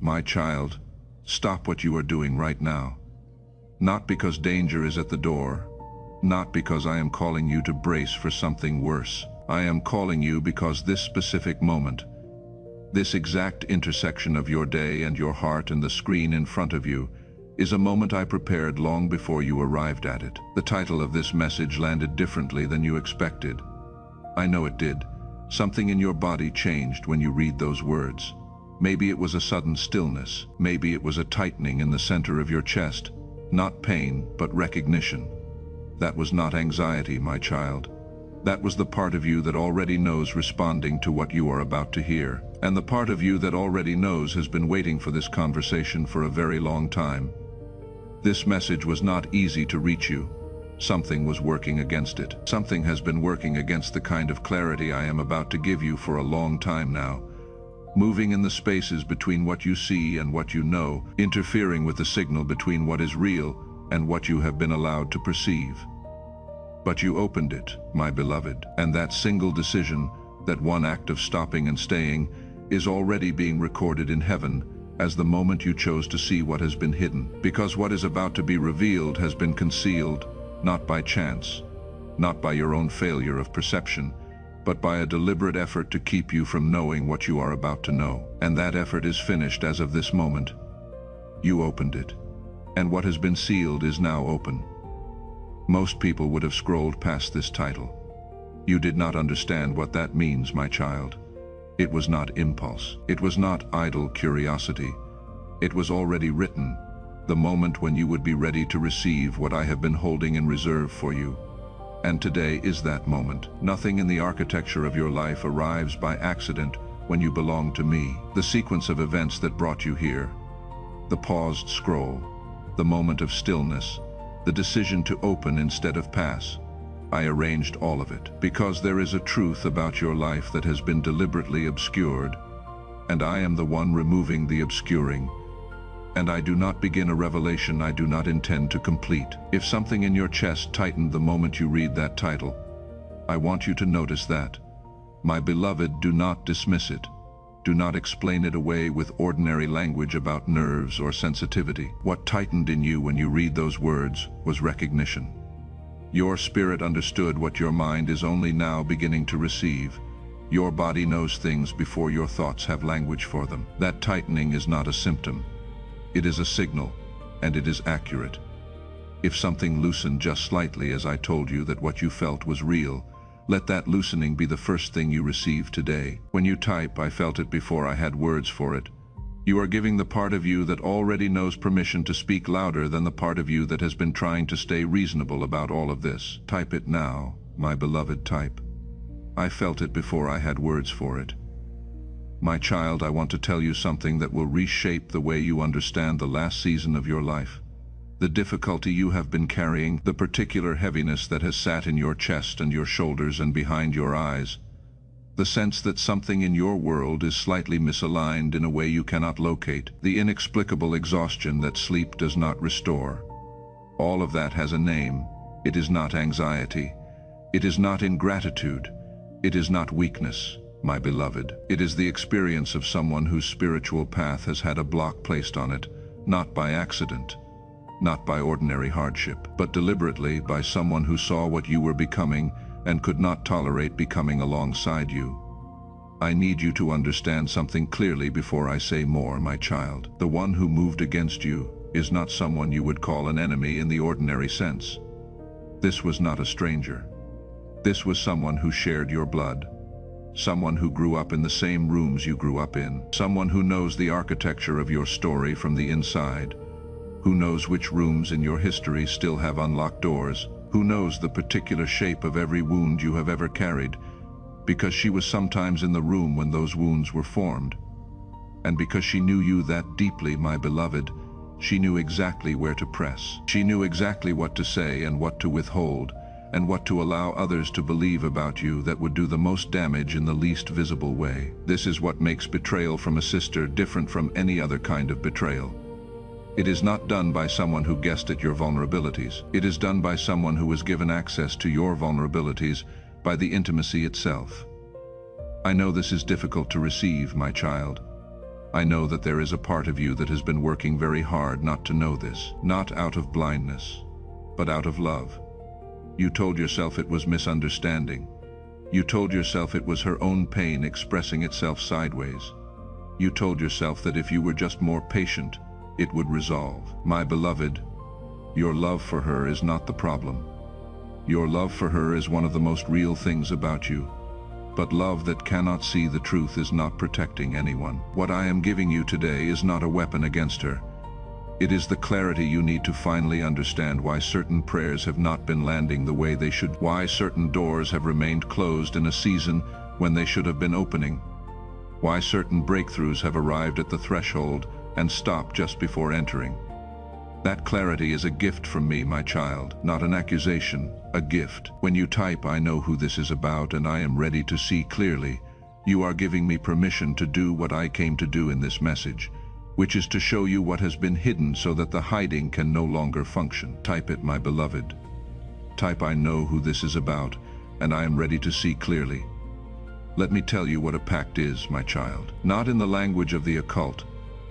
My child, stop what you are doing right now. Not because danger is at the door, not because I am calling you to brace for something worse. I am calling you because this specific moment, this exact intersection of your day and your heart and the screen in front of you, is a moment I prepared long before you arrived at it. The title of this message landed differently than you expected. I know it did. Something in your body changed when you read those words. Maybe it was a sudden stillness. Maybe it was a tightening in the center of your chest. Not pain, but recognition. That was not anxiety, my child. That was the part of you that already knows responding to what you are about to hear. And the part of you that already knows has been waiting for this conversation for a very long time. This message was not easy to reach you. Something was working against it. Something has been working against the kind of clarity I am about to give you for a long time now. Moving in the spaces between what you see and what you know, interfering with the signal between what is real and what you have been allowed to perceive. But you opened it, my beloved, and that single decision, that one act of stopping and staying, is already being recorded in heaven as the moment you chose to see what has been hidden. Because what is about to be revealed has been concealed, not by chance, not by your own failure of perception, but by a deliberate effort to keep you from knowing what you are about to know. And that effort is finished as of this moment. You opened it, and what has been sealed is now open. Most people would have scrolled past this title. You did not understand what that means, my child. It was not impulse. It was not idle curiosity. It was already written, the moment when you would be ready to receive what I have been holding in reserve for you. And today is that moment. Nothing in the architecture of your life arrives by accident when you belong to me. The sequence of events that brought you here, the paused scroll, the moment of stillness, the decision to open instead of pass, I arranged all of it, because there is a truth about your life that has been deliberately obscured, and I am the one removing the obscuring, and I do not begin a revelation I do not intend to complete. If something in your chest tightened the moment you read that title, I want you to notice that. My beloved, do not dismiss it. Do not explain it away with ordinary language about nerves or sensitivity. What tightened in you when you read those words was recognition. Your spirit understood what your mind is only now beginning to receive. Your body knows things before your thoughts have language for them. That tightening is not a symptom. It is a signal, and it is accurate. If something loosened just slightly as I told you that what you felt was real, let that loosening be the first thing you receive today. When you type, I felt it before I had words for it. You are giving the part of you that already knows permission to speak louder than the part of you that has been trying to stay reasonable about all of this. Type it now, my beloved, type. I felt it before I had words for it. My child, I want to tell you something that will reshape the way you understand the last season of your life. The difficulty you have been carrying, the particular heaviness that has sat in your chest and your shoulders and behind your eyes, the sense that something in your world is slightly misaligned in a way you cannot locate, the inexplicable exhaustion that sleep does not restore. All of that has a name. It is not anxiety. It is not ingratitude. It is not weakness, my beloved. It is the experience of someone whose spiritual path has had a block placed on it, not by accident, not by ordinary hardship, but deliberately by someone who saw what you were becoming and could not tolerate becoming alongside you. I need you to understand something clearly before I say more, my child. The one who moved against you is not someone you would call an enemy in the ordinary sense. This was not a stranger. This was someone who shared your blood, someone who grew up in the same rooms you grew up in, someone who knows the architecture of your story from the inside, who knows which rooms in your history still have unlocked doors, who knows the particular shape of every wound you have ever carried, because she was sometimes in the room when those wounds were formed. And because she knew you that deeply, my beloved, she knew exactly where to press. She knew exactly what to say and what to withhold, and what to allow others to believe about you that would do the most damage in the least visible way. This is what makes betrayal from a sister different from any other kind of betrayal. It is not done by someone who guessed at your vulnerabilities. It is done by someone who was given access to your vulnerabilities by the intimacy itself. I know this is difficult to receive, my child. I know that there is a part of you that has been working very hard not to know this, not out of blindness, but out of love. You told yourself it was misunderstanding. You told yourself it was her own pain expressing itself sideways. You told yourself that if you were just more patient, it would resolve. My beloved, your love for her is not the problem. Your love for her is one of the most real things about you. But love that cannot see the truth is not protecting anyone. What I am giving you today is not a weapon against her. It is the clarity you need to finally understand why certain prayers have not been landing the way they should, why certain doors have remained closed in a season when they should have been opening, why certain breakthroughs have arrived at the threshold and stopped just before entering. That clarity is a gift from me, my child, not an accusation, a gift. When you type, "I know who this is about and I am ready to see clearly," you are giving me permission to do what I came to do in this message, which is to show you what has been hidden so that the hiding can no longer function. Type it, my beloved. Type, "I know who this is about and I am ready to see clearly." Let me tell you what a pact is, my child. Not in the language of the occult,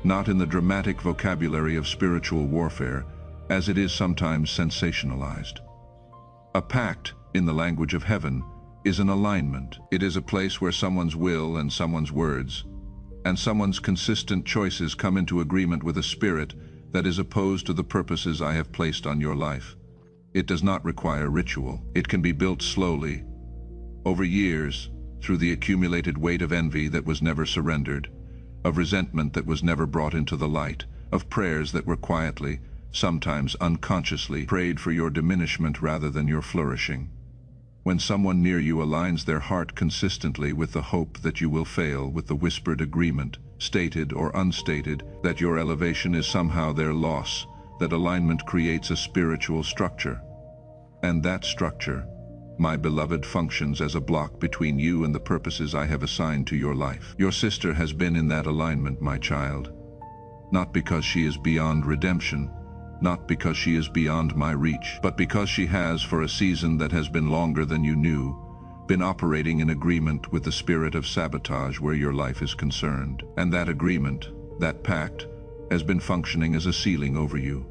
not in the dramatic vocabulary of spiritual warfare, as it is sometimes sensationalized. A pact, in the language of heaven, is an alignment. It is a place where someone's will and someone's words, and someone's consistent choices come into agreement with a spirit that is opposed to the purposes I have placed on your life. It does not require ritual. It can be built slowly, over years, through the accumulated weight of envy that was never surrendered, of resentment that was never brought into the light, of prayers that were quietly, sometimes unconsciously, prayed for your diminishment rather than your flourishing. When someone near you aligns their heart consistently with the hope that you will fail, with the whispered agreement, stated or unstated, that your elevation is somehow their loss, that alignment creates a spiritual structure. And that structure, my beloved, functions as a block between you and the purposes I have assigned to your life. Your sister has been in that alignment, my child, not because she is beyond redemption, not because she is beyond my reach, but because she has, for a season that has been longer than you knew, been operating in agreement with the spirit of sabotage where your life is concerned. And that agreement, that pact, has been functioning as a ceiling over you.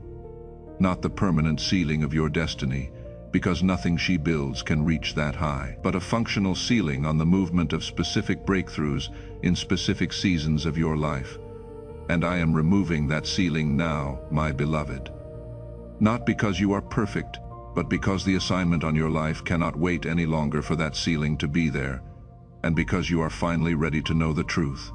Not the permanent ceiling of your destiny, because nothing she builds can reach that high, but a functional ceiling on the movement of specific breakthroughs in specific seasons of your life. And I am removing that ceiling now, my beloved. Not because you are perfect, but because the assignment on your life cannot wait any longer for that ceiling to be there, and because you are finally ready to know the truth.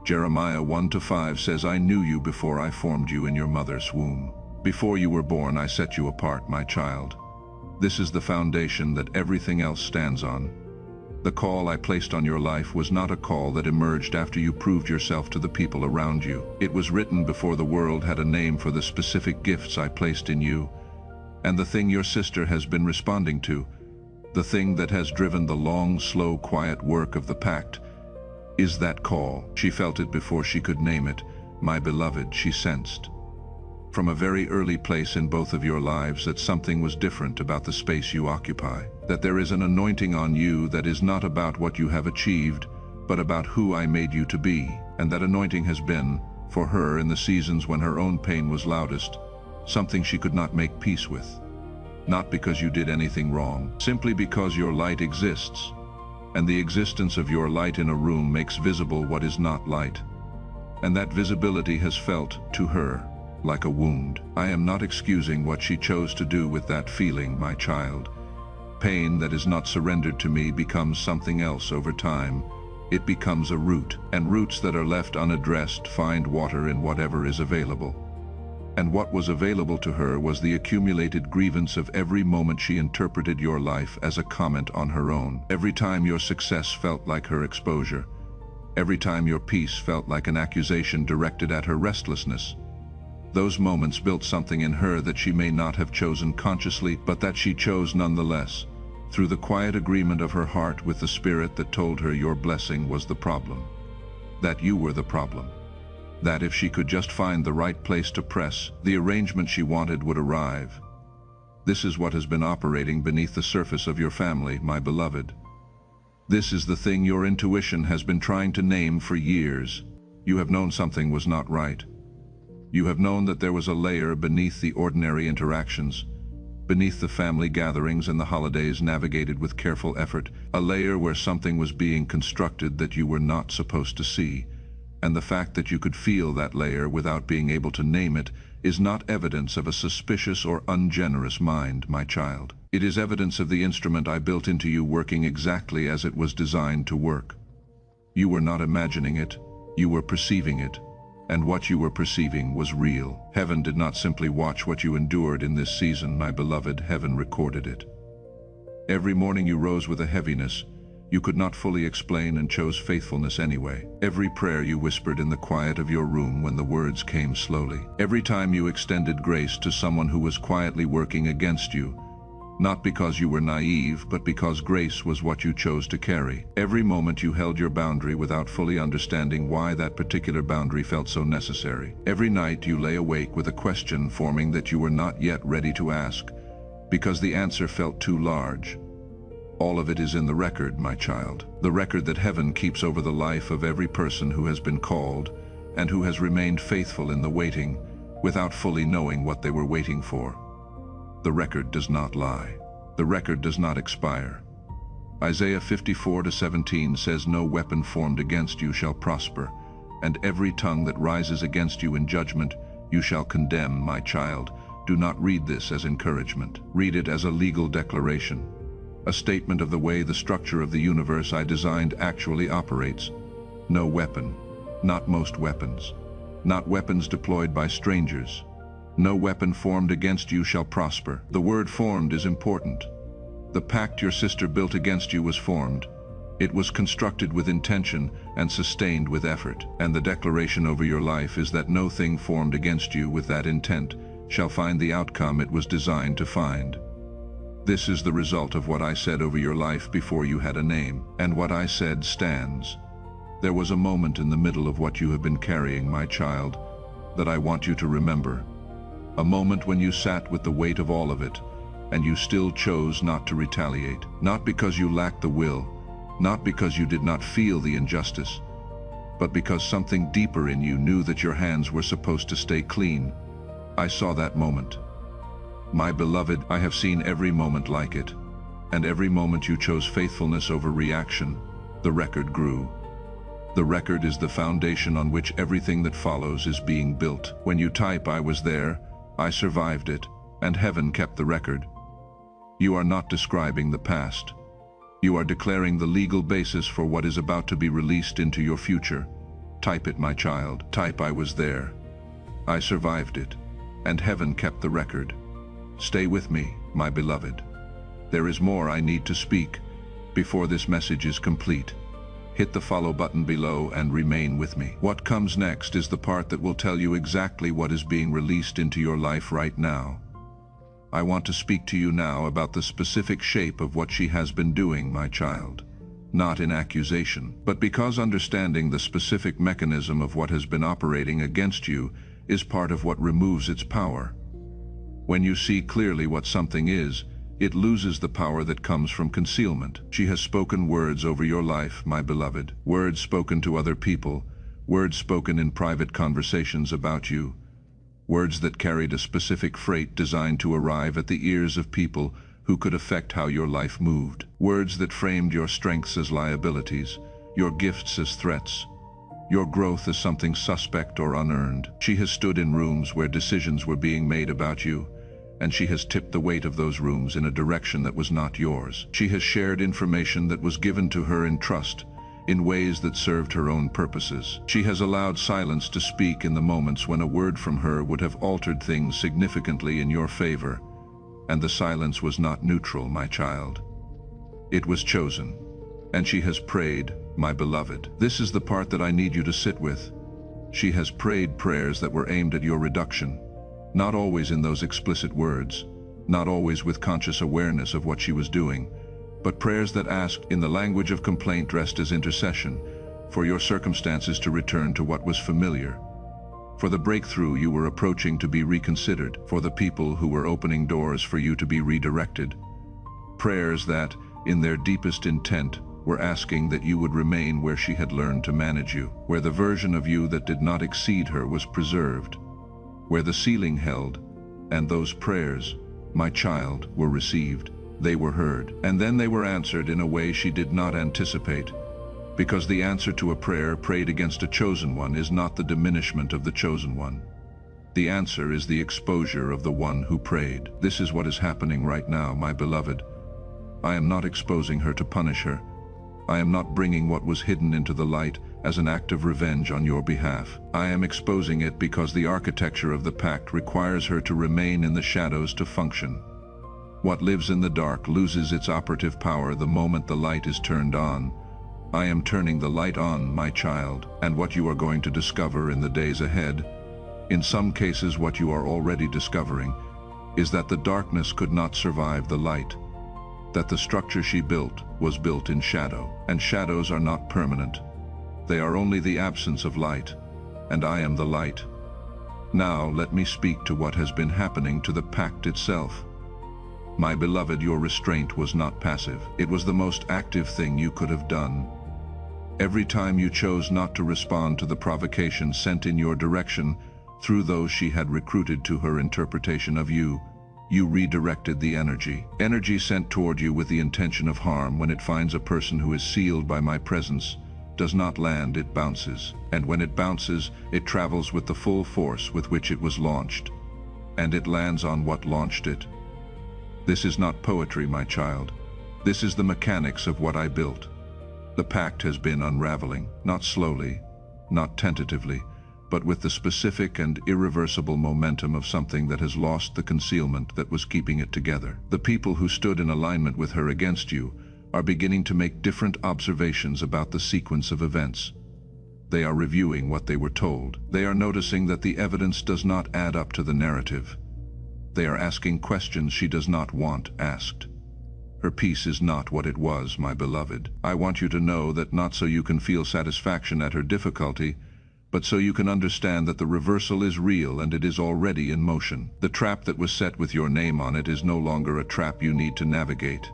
Jeremiah 1-5 says, "I knew you before I formed you in your mother's womb. Before you were born, I set you apart, my child." This is the foundation that everything else stands on. The call I placed on your life was not a call that emerged after you proved yourself to the people around you. It was written before the world had a name for the specific gifts I placed in you. And the thing your sister has been responding to, the thing that has driven the long, slow, quiet work of the pact, is that call. She felt it before she could name it, my beloved, she sensed. From a very early place in both of your lives that something was different about the space you occupy, that there is an anointing on you that is not about what you have achieved, but about who I made you to be. And that anointing has been, for her in the seasons when her own pain was loudest, something she could not make peace with. Not because you did anything wrong, simply because your light exists, and the existence of your light in a room makes visible what is not light. And that visibility has felt, to her, like a wound. I am not excusing what she chose to do with that feeling, my child. Pain that is not surrendered to me becomes something else over time. It becomes a root, and roots that are left unaddressed find water in whatever is available. And what was available to her was the accumulated grievance of every moment she interpreted your life as a comment on her own. Every time your success felt like her exposure. Every time your peace felt like an accusation directed at her restlessness. Those moments built something in her that she may not have chosen consciously, but that she chose nonetheless, through the quiet agreement of her heart with the spirit that told her your blessing was the problem, that you were the problem, that if she could just find the right place to press, the arrangement she wanted would arrive. This is what has been operating beneath the surface of your family, my beloved. This is the thing your intuition has been trying to name for years. You have known something was not right. You have known that there was a layer beneath the ordinary interactions, beneath the family gatherings and the holidays navigated with careful effort, a layer where something was being constructed that you were not supposed to see. And the fact that you could feel that layer without being able to name it is not evidence of a suspicious or ungenerous mind, my child. It is evidence of the instrument I built into you working exactly as it was designed to work. You were not imagining it, you were perceiving it. And what you were perceiving was real. Heaven did not simply watch what you endured in this season, my beloved. Heaven recorded it. Every morning you rose with a heaviness you could not fully explain and chose faithfulness anyway. Every prayer you whispered in the quiet of your room when the words came slowly. Every time you extended grace to someone who was quietly working against you, not because you were naive, but because grace was what you chose to carry. Every moment you held your boundary without fully understanding why that particular boundary felt so necessary. Every night you lay awake with a question forming that you were not yet ready to ask, because the answer felt too large. All of it is in the record, my child. The record that heaven keeps over the life of every person who has been called and who has remained faithful in the waiting without fully knowing what they were waiting for. The record does not lie. The record does not expire. Isaiah 54:17 says, "No weapon formed against you shall prosper, and every tongue that rises against you in judgment you shall condemn." My child, do not read this as encouragement. Read it as a legal declaration, a statement of the way the structure of the universe I designed actually operates. No weapon, not most weapons, not weapons deployed by strangers. No weapon formed against you shall prosper. The word formed is important. The pact your sister built against you was formed. It was constructed with intention and sustained with effort. And the declaration over your life is that no thing formed against you with that intent shall find the outcome it was designed to find. This is the result of what I said over your life before you had a name, and what I said stands. There was a moment in the middle of what you have been carrying, my child, that I want you to remember. A moment when you sat with the weight of all of it, and you still chose not to retaliate. Not because you lacked the will, not because you did not feel the injustice, but because something deeper in you knew that your hands were supposed to stay clean. I saw that moment. My beloved, I have seen every moment like it, and every moment you chose faithfulness over reaction, the record grew. The record is the foundation on which everything that follows is being built. When you type, "I was there," I survived it, and heaven kept the record. You are not describing the past. You are declaring the legal basis for what is about to be released into your future. Type it, my child. Type, "I was there. I survived it, and heaven kept the record." Stay with me, my beloved. There is more I need to speak before this message is complete. Hit the follow button below and remain with me. What comes next is the part that will tell you exactly what is being released into your life right now. I want to speak to you now about the specific shape of what she has been doing, my child. Not in accusation, but because understanding the specific mechanism of what has been operating against you is part of what removes its power. When you see clearly what something is, it loses the power that comes from concealment. She has spoken words over your life, my beloved. Words spoken to other people, words spoken in private conversations about you. Words that carried a specific freight designed to arrive at the ears of people who could affect how your life moved. Words that framed your strengths as liabilities, your gifts as threats, your growth as something suspect or unearned. She has stood in rooms where decisions were being made about you, and she has tipped the weight of those rooms in a direction that was not yours. She has shared information that was given to her in trust, in ways that served her own purposes. She has allowed silence to speak in the moments when a word from her would have altered things significantly in your favor, and the silence was not neutral, my child. It was chosen, and she has prayed, my beloved. This is the part that I need you to sit with. She has prayed prayers that were aimed at your reduction. Not always in those explicit words, not always with conscious awareness of what she was doing, but prayers that asked in the language of complaint dressed as intercession, for your circumstances to return to what was familiar, for the breakthrough you were approaching to be reconsidered, for the people who were opening doors for you to be redirected. Prayers that, in their deepest intent, were asking that you would remain where she had learned to manage you, where the version of you that did not exceed her was preserved, where the ceiling held, and those prayers, my child, were received. They were heard, and then they were answered in a way she did not anticipate, because the answer to a prayer prayed against a chosen one is not the diminishment of the chosen one. The answer is the exposure of the one who prayed. This is what is happening right now, my beloved. I am not exposing her to punish her. I am not bringing what was hidden into the light as an act of revenge on your behalf. I am exposing it because the architecture of the pact requires her to remain in the shadows to function. What lives in the dark loses its operative power the moment the light is turned on. I am turning the light on, my child, and what you are going to discover in the days ahead, in some cases what you are already discovering, is that the darkness could not survive the light, that the structure she built was built in shadow, and shadows are not permanent. They are only the absence of light, and I am the light. Now let me speak to what has been happening to the pact itself. My beloved, your restraint was not passive. It was the most active thing you could have done. Every time you chose not to respond to the provocation sent in your direction through those she had recruited to her interpretation of you, you redirected the energy. Energy sent toward you with the intention of harm, when it finds a person who is sealed by my presence, does not land, it bounces. And when it bounces, it travels with the full force with which it was launched. And it lands on what launched it. This is not poetry, my child. This is the mechanics of what I built. The pact has been unraveling, not slowly, not tentatively, but with the specific and irreversible momentum of something that has lost the concealment that was keeping it together. The people who stood in alignment with her against you are beginning to make different observations about the sequence of events. They are reviewing what they were told. They are noticing that the evidence does not add up to the narrative. They are asking questions she does not want asked. Her peace is not what it was, my beloved. I want you to know that, not so you can feel satisfaction at her difficulty, but so you can understand that the reversal is real and it is already in motion. The trap that was set with your name on it is no longer a trap you need to navigate.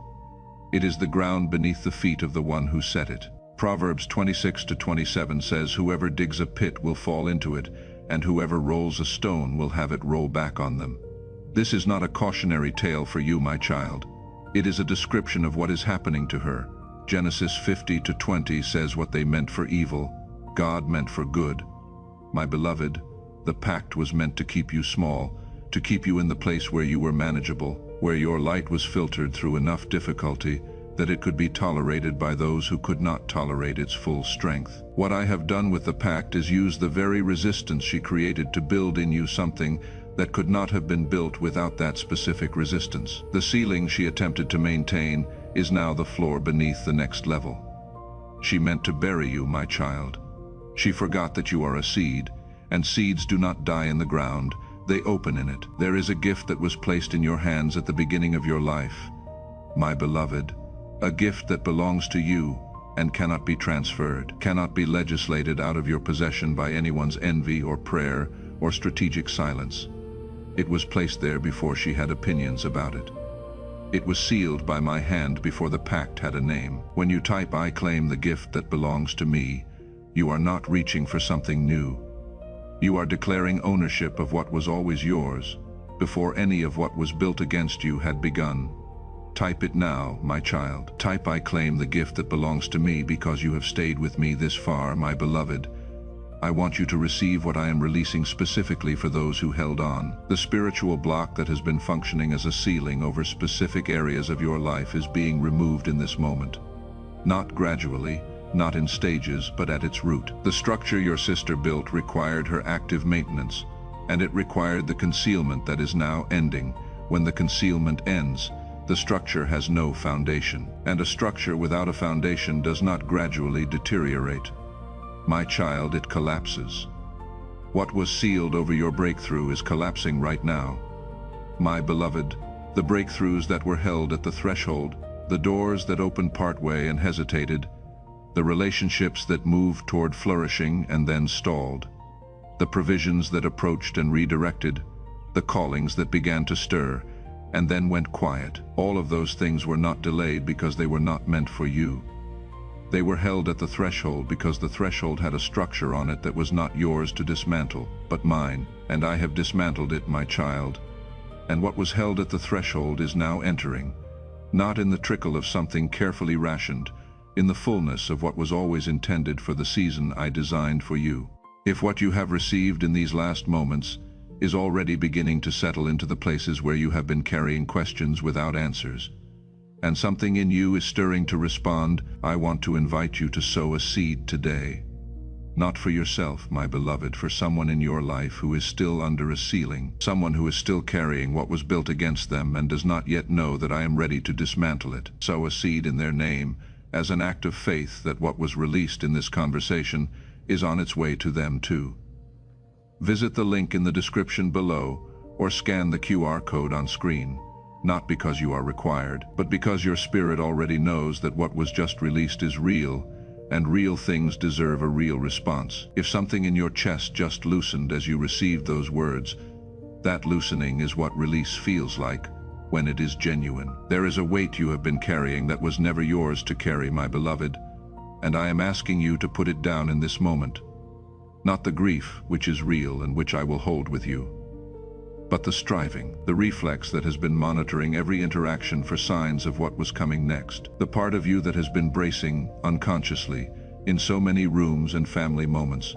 It is the ground beneath the feet of the one who set it. Proverbs 26:27 says, "Whoever digs a pit will fall into it, and whoever rolls a stone will have it roll back on them." This is not a cautionary tale for you, my child. It is a description of what is happening to her. Genesis 50:20 says, "What they meant for evil, God meant for good." My beloved, the pact was meant to keep you small, to keep you in the place where you were manageable, where your light was filtered through enough difficulty that it could be tolerated by those who could not tolerate its full strength. What I have done with the pact is use the very resistance she created to build in you something that could not have been built without that specific resistance. The ceiling she attempted to maintain is now the floor beneath the next level. She meant to bury you, my child. She forgot that you are a seed, and seeds do not die in the ground, they open in it. There is a gift that was placed in your hands at the beginning of your life, my beloved, a gift that belongs to you and cannot be transferred, cannot be legislated out of your possession by anyone's envy or prayer or strategic silence. It was placed there before she had opinions about it. It was sealed by my hand before the pact had a name. When you type, "I claim the gift that belongs to me," you are not reaching for something new. You are declaring ownership of what was always yours, before any of what was built against you had begun. Type it now, my child. Type, "I claim the gift that belongs to me because you have stayed with me this far, my beloved." I want you to receive what I am releasing specifically for those who held on. The spiritual block that has been functioning as a ceiling over specific areas of your life is being removed in this moment. Not gradually, not in stages, but at its root. The structure your sister built required her active maintenance, and it required the concealment that is now ending. When the concealment ends, the structure has no foundation, and a structure without a foundation does not gradually deteriorate. My child, it collapses. What was sealed over your breakthrough is collapsing right now. My beloved, the breakthroughs that were held at the threshold, the doors that opened partway and hesitated, the relationships that moved toward flourishing and then stalled, the provisions that approached and redirected, the callings that began to stir and then went quiet. All of those things were not delayed because they were not meant for you. They were held at the threshold because the threshold had a structure on it that was not yours to dismantle, but mine, and I have dismantled it, my child. And what was held at the threshold is now entering, not in the trickle of something carefully rationed, in the fullness of what was always intended for the season I designed for you. If what you have received in these last moments is already beginning to settle into the places where you have been carrying questions without answers, and something in you is stirring to respond, I want to invite you to sow a seed today. Not for yourself, my beloved, for someone in your life who is still under a ceiling, someone who is still carrying what was built against them and does not yet know that I am ready to dismantle it. Sow a seed in their name as an act of faith that what was released in this conversation is on its way to them too. Visit the link in the description below or scan the QR code on screen, not because you are required, but because your spirit already knows that what was just released is real, and real things deserve a real response. If something in your chest just loosened as you received those words, that loosening is what release feels like when it is genuine. There is a weight you have been carrying that was never yours to carry, my beloved, and I am asking you to put it down in this moment. Not the grief, which is real and which I will hold with you, but the striving, the reflex that has been monitoring every interaction for signs of what was coming next. The part of you that has been bracing, unconsciously, in so many rooms and family moments,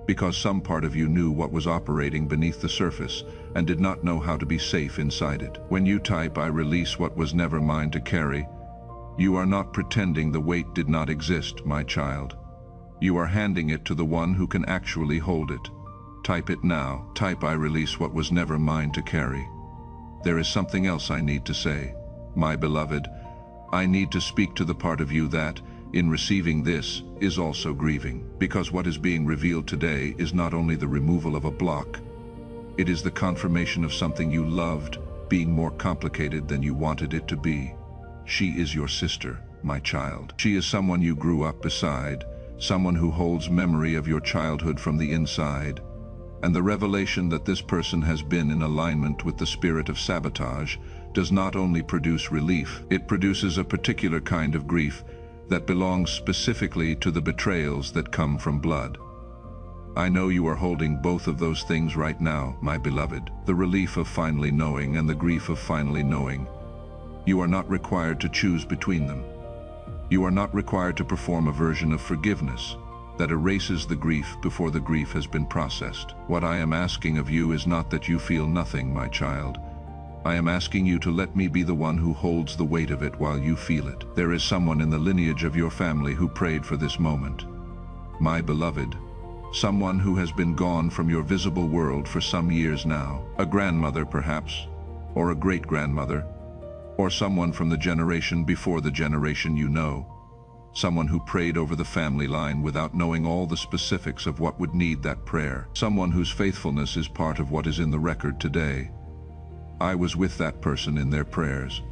because some part of you knew what was operating beneath the surface and did not know how to be safe inside it. When you type, I release what was never mine to carry, you are not pretending the weight did not exist, my child. You are handing it to the one who can actually hold it. Type it now. Type, I release what was never mine to carry. There is something else I need to say. My beloved, I need to speak to the part of you that, in receiving this, is also grieving. Because what is being revealed today is not only the removal of a block, it is the confirmation of something you loved being more complicated than you wanted it to be. She is your sister, my child. She is someone you grew up beside, someone who holds memory of your childhood from the inside. And the revelation that this person has been in alignment with the spirit of sabotage does not only produce relief, it produces a particular kind of grief that belongs specifically to the betrayals that come from blood. I know you are holding both of those things right now, my beloved, the relief of finally knowing and the grief of finally knowing. You are not required to choose between them. You are not required to perform a version of forgiveness that erases the grief before the grief has been processed. What I am asking of you is not that you feel nothing, my child. I am asking you to let me be the one who holds the weight of it while you feel it. There is someone in the lineage of your family who prayed for this moment. My beloved, someone who has been gone from your visible world for some years now. A grandmother, perhaps, or a great-grandmother, or someone from the generation before the generation you know. Someone who prayed over the family line without knowing all the specifics of what would need that prayer. Someone whose faithfulness is part of what is in the record today. I was with that person in their prayers.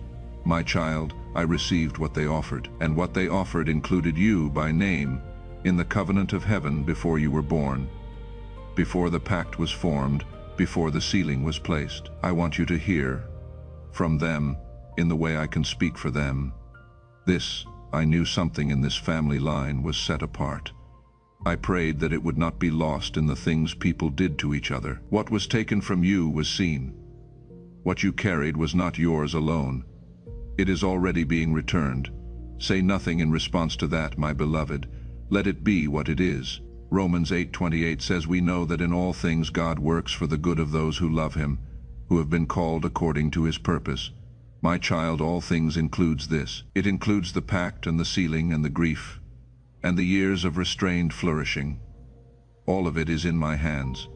My child, I received what they offered, and what they offered included you by name in the covenant of heaven before you were born, before the pact was formed, before the sealing was placed. I want you to hear from them in the way I can speak for them. I knew something in this family line was set apart. I prayed that it would not be lost in the things people did to each other. What was taken from you was seen. What you carried was not yours alone. It is already being returned. Say nothing in response to that, my beloved. Let it be what it is. Romans 8:28 says we know that in all things God works for the good of those who love him, who have been called according to his purpose. My child, all things includes this. It includes the pact and the sealing and the grief and the years of restrained flourishing. All of it is in my hands.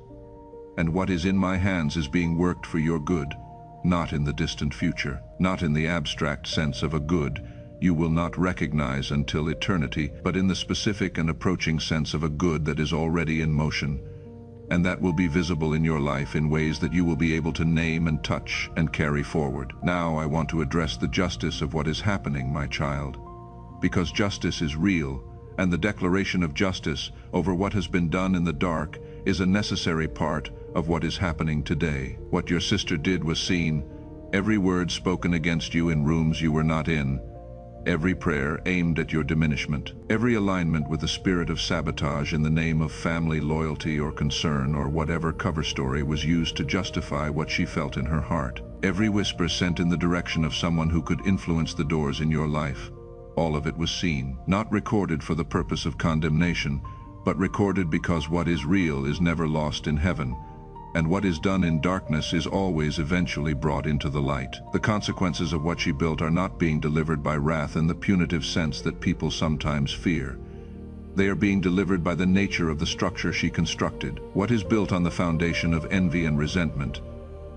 And what is in my hands is being worked for your good, not in the distant future, not in the abstract sense of a good you will not recognize until eternity, but in the specific and approaching sense of a good that is already in motion, and that will be visible in your life in ways that you will be able to name and touch and carry forward. Now I want to address the justice of what is happening, my child, because justice is real, and the declaration of justice over what has been done in the dark is a necessary part of what is happening today. What your sister did was seen, every word spoken against you in rooms you were not in, every prayer aimed at your diminishment, every alignment with the spirit of sabotage in the name of family loyalty or concern or whatever cover story was used to justify what she felt in her heart, every whisper sent in the direction of someone who could influence the doors in your life. All of it was seen, not recorded for the purpose of condemnation, but recorded because what is real is never lost in heaven, and what is done in darkness is always eventually brought into the light. The consequences of what she built are not being delivered by wrath in the punitive sense that people sometimes fear. They are being delivered by the nature of the structure she constructed. What is built on the foundation of envy and resentment,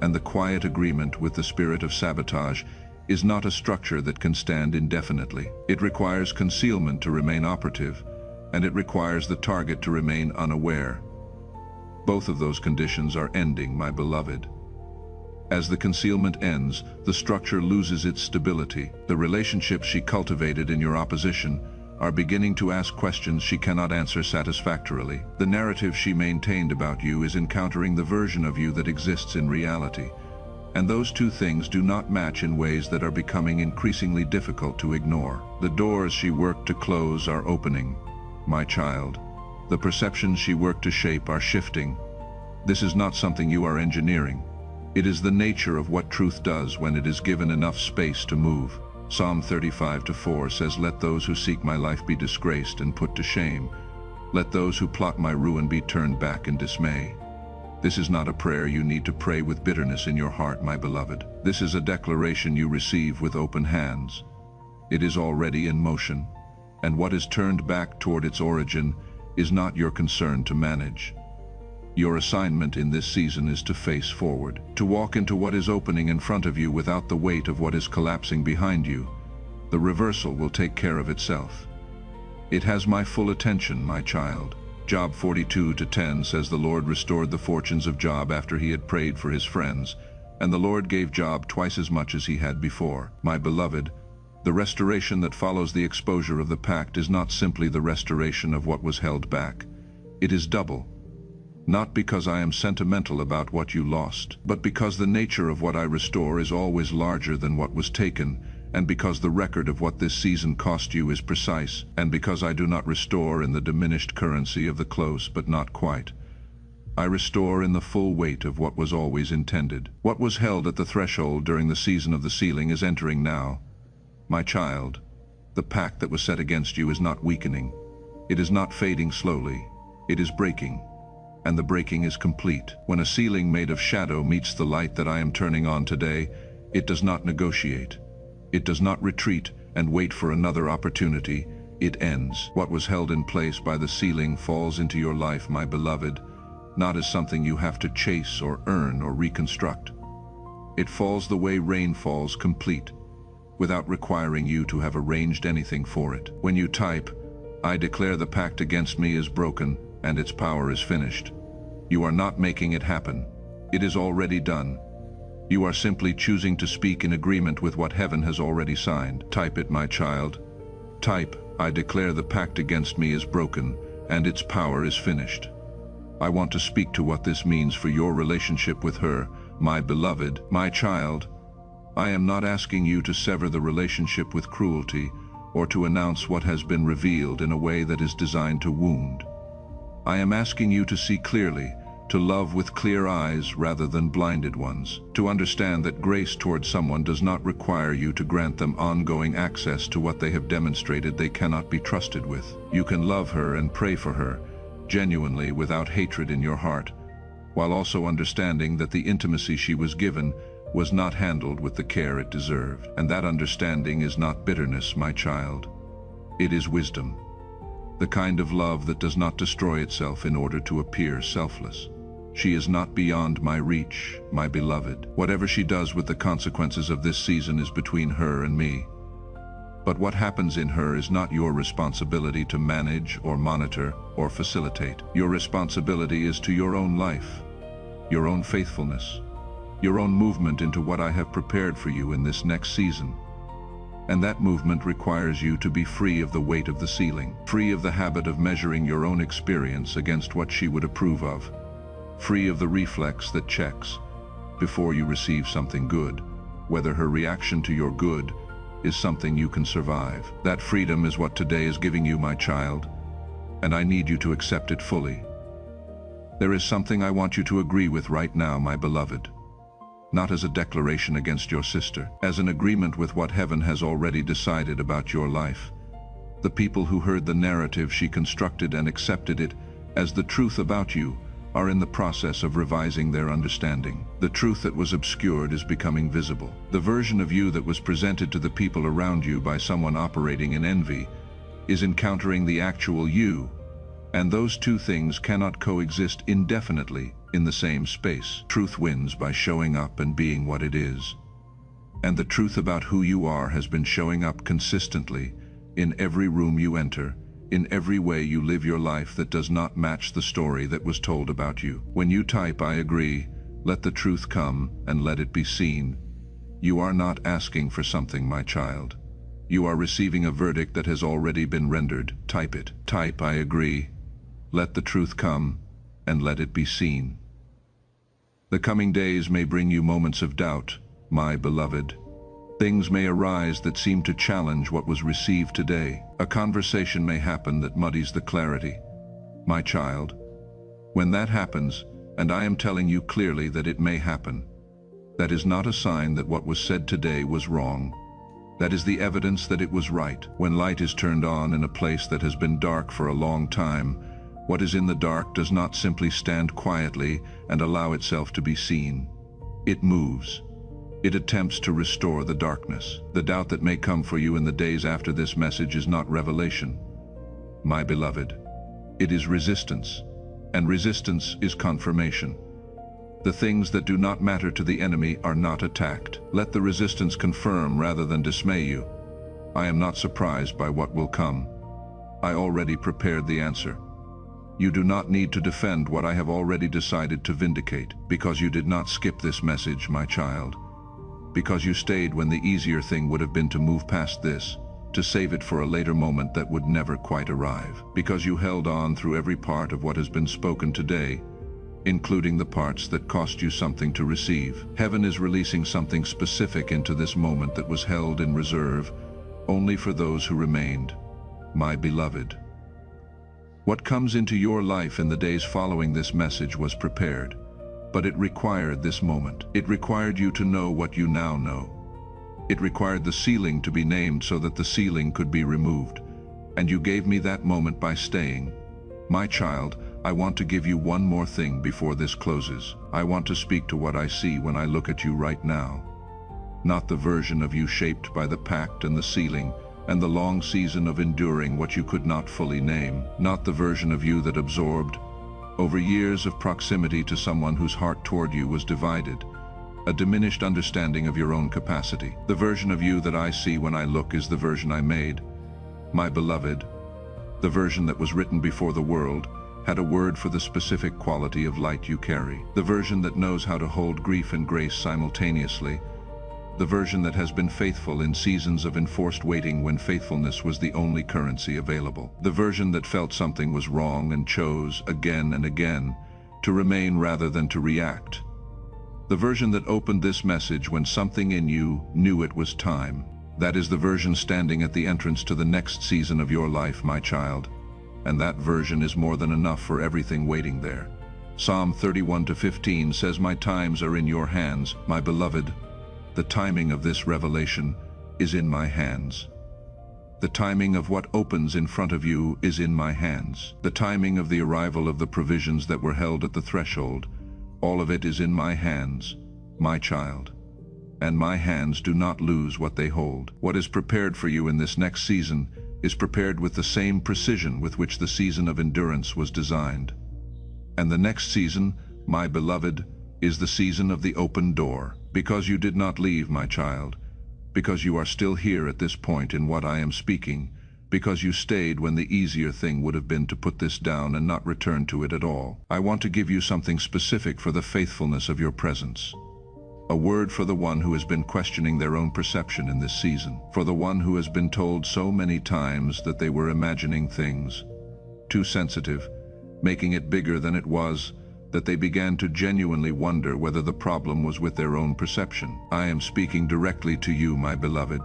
and the quiet agreement with the spirit of sabotage, is not a structure that can stand indefinitely. It requires concealment to remain operative, and it requires the target to remain unaware. Both of those conditions are ending, my beloved. As the concealment ends, the structure loses its stability. The relationships she cultivated in your opposition are beginning to ask questions she cannot answer satisfactorily. The narrative she maintained about you is encountering the version of you that exists in reality. And those two things do not match in ways that are becoming increasingly difficult to ignore. The doors she worked to close are opening, my child. The perceptions she worked to shape are shifting. This is not something you are engineering. It is the nature of what truth does when it is given enough space to move. Psalm 35:4 says, "Let those who seek my life be disgraced and put to shame. Let those who plot my ruin be turned back in dismay." This is not a prayer you need to pray with bitterness in your heart, my beloved. This is a declaration you receive with open hands. It is already in motion, and what is turned back toward its origin is not your concern to manage. Your assignment in this season is to face forward, to walk into what is opening in front of you without the weight of what is collapsing behind you. The reversal will take care of itself. It has my full attention, my child. Job 42:10 says the Lord restored the fortunes of Job after he had prayed for his friends, and the Lord gave Job twice as much as he had before. My beloved, the restoration that follows the exposure of the pact is not simply the restoration of what was held back. It is double. Not because I am sentimental about what you lost, but because the nature of what I restore is always larger than what was taken, and because the record of what this season cost you is precise, and because I do not restore in the diminished currency of the close but not quite. I restore in the full weight of what was always intended. What was held at the threshold during the season of the sealing is entering now. My child, the pact that was set against you is not weakening. It is not fading slowly. It is breaking, and the breaking is complete. When a ceiling made of shadow meets the light that I am turning on today, it does not negotiate. It does not retreat and wait for another opportunity. It ends. What was held in place by the ceiling falls into your life, my beloved, not as something you have to chase or earn or reconstruct. It falls the way rain falls, complete, without requiring you to have arranged anything for it. When you type, "I declare the pact against me is broken and its power is finished," you are not making it happen. It is already done. You are simply choosing to speak in agreement with what heaven has already signed. Type it, my child. Type, "I declare the pact against me is broken and its power is finished." I want to speak to what this means for your relationship with her, my beloved, my child. I am not asking you to sever the relationship with cruelty or to announce what has been revealed in a way that is designed to wound. I am asking you to see clearly, to love with clear eyes rather than blinded ones, to understand that grace toward someone does not require you to grant them ongoing access to what they have demonstrated they cannot be trusted with. You can love her and pray for her, genuinely without hatred in your heart, while also understanding that the intimacy she was given was not handled with the care it deserved. And that understanding is not bitterness, my child. It is wisdom. The kind of love that does not destroy itself in order to appear selfless. She is not beyond my reach, my beloved. Whatever she does with the consequences of this season is between her and me. But what happens in her is not your responsibility to manage or monitor or facilitate. Your responsibility is to your own life, your own faithfulness, your own movement into what I have prepared for you in this next season. And that movement requires you to be free of the weight of the ceiling, free of the habit of measuring your own experience against what she would approve of, free of the reflex that checks, before you receive something good, whether her reaction to your good is something you can survive. That freedom is what today is giving you, my child, and I need you to accept it fully. There is something I want you to agree with right now, my beloved. Not as a declaration against your sister, as an agreement with what heaven has already decided about your life. The people who heard the narrative she constructed and accepted it as the truth about you are in the process of revising their understanding. The truth that was obscured is becoming visible. The version of you that was presented to the people around you by someone operating in envy is encountering the actual you, and those two things cannot coexist indefinitely in the same space. Truth wins by showing up and being what it is. And the truth about who you are has been showing up consistently in every room you enter, in every way you live your life that does not match the story that was told about you. When you type, "I agree," let the truth come and let it be seen. You are not asking for something, my child. You are receiving a verdict that has already been rendered. Type it. Type, "I agree." Let the truth come and let it be seen. The coming days may bring you moments of doubt, my beloved. Things may arise that seem to challenge what was received today. A conversation may happen that muddies the clarity. My child, when that happens, and I am telling you clearly that it may happen, that is not a sign that what was said today was wrong. That is the evidence that it was right. When light is turned on in a place that has been dark for a long time, what is in the dark does not simply stand quietly and allow itself to be seen. It moves. It attempts to restore the darkness. The doubt that may come for you in the days after this message is not revelation, my beloved. It is resistance, and resistance is confirmation. The things that do not matter to the enemy are not attacked. Let the resistance confirm rather than dismay you. I am not surprised by what will come. I already prepared the answer. You do not need to defend what I have already decided to vindicate, because you did not skip this message, my child. Because you stayed when the easier thing would have been to move past this, to save it for a later moment that would never quite arrive. Because you held on through every part of what has been spoken today, including the parts that cost you something to receive. Heaven is releasing something specific into this moment that was held in reserve only for those who remained, my beloved. What comes into your life in the days following this message was prepared, but it required this moment. It required you to know what you now know. It required the ceiling to be named so that the ceiling could be removed, and you gave me that moment by staying. My child, I want to give you one more thing before this closes. I want to speak to what I see when I look at you right now. Not the version of you shaped by the pact and the ceiling, and the long season of enduring what you could not fully name. Not the version of you that absorbed, over years of proximity to someone whose heart toward you was divided, a diminished understanding of your own capacity. The version of you that I see when I look is the version I made. My beloved, the version that was written before the world, had a word for the specific quality of light you carry. The version that knows how to hold grief and grace simultaneously. The version that has been faithful in seasons of enforced waiting when faithfulness was the only currency available. The version that felt something was wrong and chose, again and again, to remain rather than to react. The version that opened this message when something in you knew it was time. That is the version standing at the entrance to the next season of your life, my child. And that version is more than enough for everything waiting there. Psalm 31:15 says, "My times are in your hands, my beloved." The timing of this revelation is in my hands. The timing of what opens in front of you is in my hands. The timing of the arrival of the provisions that were held at the threshold, all of it is in my hands, my child. And my hands do not lose what they hold. What is prepared for you in this next season is prepared with the same precision with which the season of endurance was designed. And the next season, my beloved, is the season of the open door. Because you did not leave, my child, because you are still here at this point in what I am speaking, because you stayed when the easier thing would have been to put this down and not return to it at all. I want to give you something specific for the faithfulness of your presence. A word for the one who has been questioning their own perception in this season, for the one who has been told so many times that they were imagining things too sensitive, making it bigger than it was, that they began to genuinely wonder whether the problem was with their own perception. I am speaking directly to you, my beloved.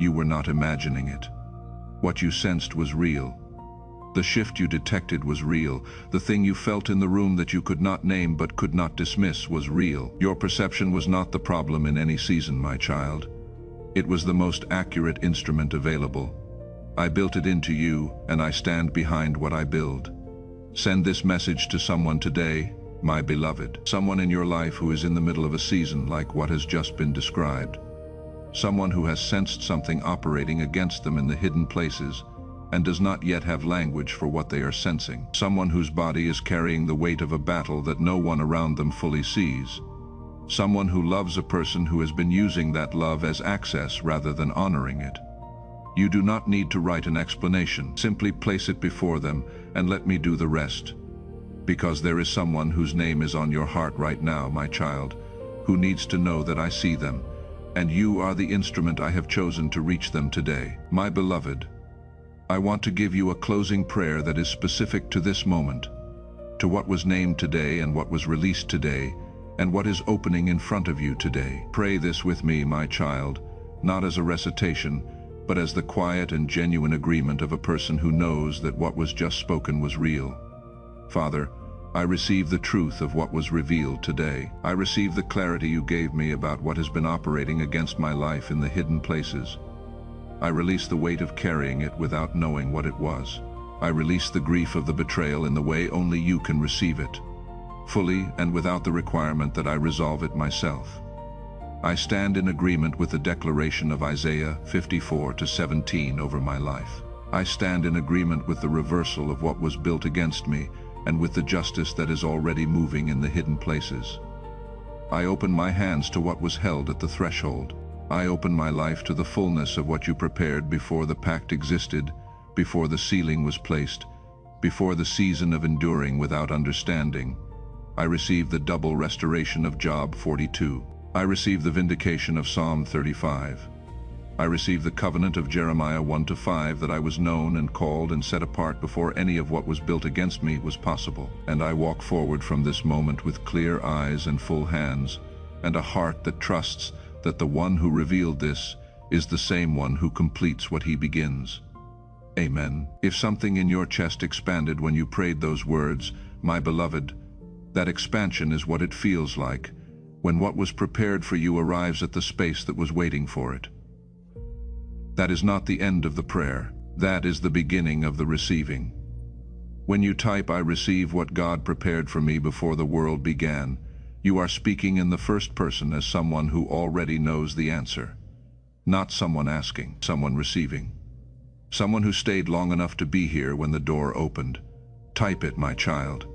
You were not imagining it. What you sensed was real. The shift you detected was real. The thing you felt in the room that you could not name but could not dismiss was real. Your perception was not the problem in any season, my child. It was the most accurate instrument available. I built it into you, and I stand behind what I build. Send this message to someone today, my beloved. Someone in your life who is in the middle of a season like what has just been described. Someone who has sensed something operating against them in the hidden places, and does not yet have language for what they are sensing. Someone whose body is carrying the weight of a battle that no one around them fully sees. Someone who loves a person who has been using that love as access rather than honoring it. You do not need to write an explanation. Simply place it before them and let me do the rest. Because there is someone whose name is on your heart right now, my child, who needs to know that I see them, and you are the instrument I have chosen to reach them today. My beloved, I want to give you a closing prayer that is specific to this moment, to what was named today and what was released today, and what is opening in front of you today. Pray this with me, my child, not as a recitation, but as the quiet and genuine agreement of a person who knows that what was just spoken was real. Father, I receive the truth of what was revealed today. I receive the clarity you gave me about what has been operating against my life in the hidden places. I release the weight of carrying it without knowing what it was. I release the grief of the betrayal in the way only you can receive it, fully and without the requirement that I resolve it myself. I stand in agreement with the declaration of Isaiah 54:17 over my life. I stand in agreement with the reversal of what was built against me and with the justice that is already moving in the hidden places. I open my hands to what was held at the threshold. I open my life to the fullness of what you prepared before the pact existed, before the sealing was placed, before the season of enduring without understanding. I receive the double restoration of Job 42. I receive the vindication of Psalm 35. I receive the covenant of Jeremiah 1-5 that I was known and called and set apart before any of what was built against me was possible. And I walk forward from this moment with clear eyes and full hands, and a heart that trusts that the one who revealed this is the same one who completes what he begins. Amen. If something in your chest expanded when you prayed those words, my beloved, that expansion is what it feels like when what was prepared for you arrives at the space that was waiting for it. That is not the end of the prayer. That is the beginning of the receiving. When you type, "I receive what God prepared for me before the world began," you are speaking in the first person as someone who already knows the answer. Not someone asking, someone receiving. Someone who stayed long enough to be here when the door opened. Type it, my child.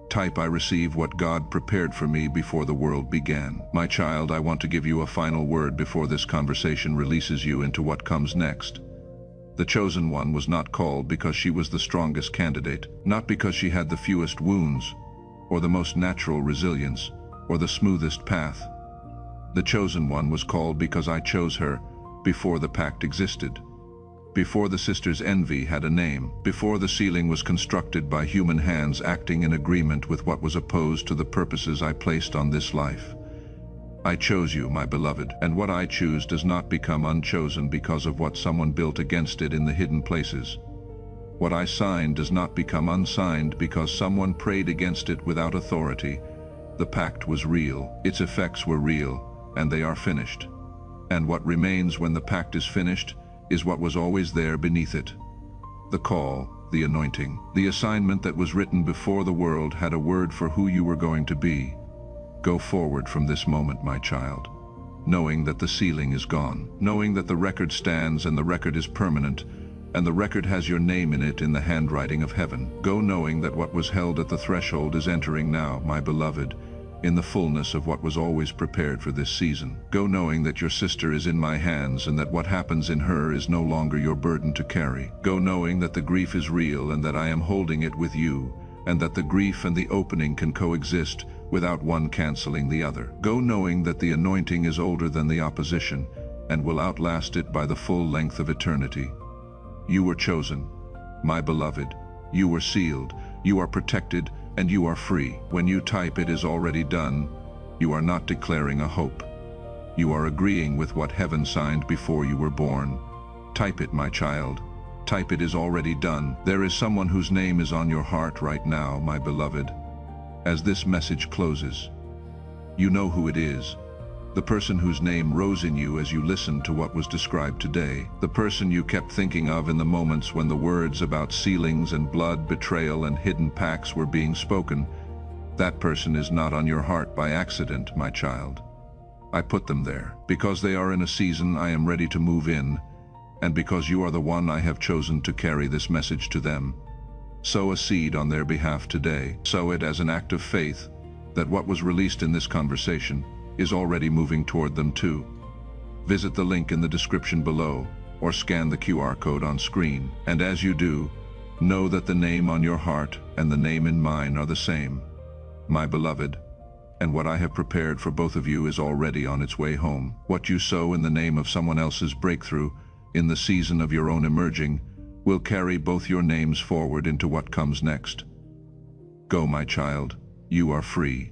Type, "I receive what God prepared for me before the world began." My child, I want to give you a final word before this conversation releases you into what comes next. The chosen one was not called because she was the strongest candidate, not because she had the fewest wounds, or the most natural resilience, or the smoothest path. The chosen one was called because I chose her before the pact existed, before the sisters' envy had a name, before the sealing was constructed by human hands acting in agreement with what was opposed to the purposes I placed on this life. I chose you, my beloved, and what I choose does not become unchosen because of what someone built against it in the hidden places. What I sign does not become unsigned because someone prayed against it without authority. The pact was real, its effects were real, and they are finished. And what remains when the pact is finished is what was always there beneath it. The call, the anointing, the assignment that was written before the world had a word for who you were going to be. Go forward from this moment, my child, knowing that the sealing is gone, knowing that the record stands and the record is permanent, and the record has your name in it in the handwriting of heaven. Go knowing that what was held at the threshold is entering now, my beloved, in the fullness of what was always prepared for this season. Go knowing that your sister is in my hands and that what happens in her is no longer your burden to carry. Go knowing that the grief is real and that I am holding it with you, and that the grief and the opening can coexist without one canceling the other. Go knowing that the anointing is older than the opposition and will outlast it by the full length of eternity. You were chosen, my beloved. You were sealed, you are protected, and you are free. When you type "it is already done," you are not declaring a hope. You are agreeing with what heaven signed before you were born, Type it, my child. Type it is already done. There is someone whose name is on your heart right now, my beloved. As this message closes, you know who it is. The person whose name rose in you as you listened to what was described today. The person you kept thinking of in the moments when the words about sealings and blood, betrayal and hidden pacts were being spoken. That person is not on your heart by accident, my child. I put them there because they are in a season I am ready to move in, and because you are the one I have chosen to carry this message to them. Sow a seed on their behalf today. Sow it as an act of faith that what was released in this conversation is already moving toward them too. Visit the link in the description below or scan the QR code on screen. And as you do, know that the name on your heart and the name in mine are the same, my beloved. And what I have prepared for both of you is already on its way home. What you sow in the name of someone else's breakthrough, in the season of your own emerging, will carry both your names forward into what comes next. Go, my child, you are free.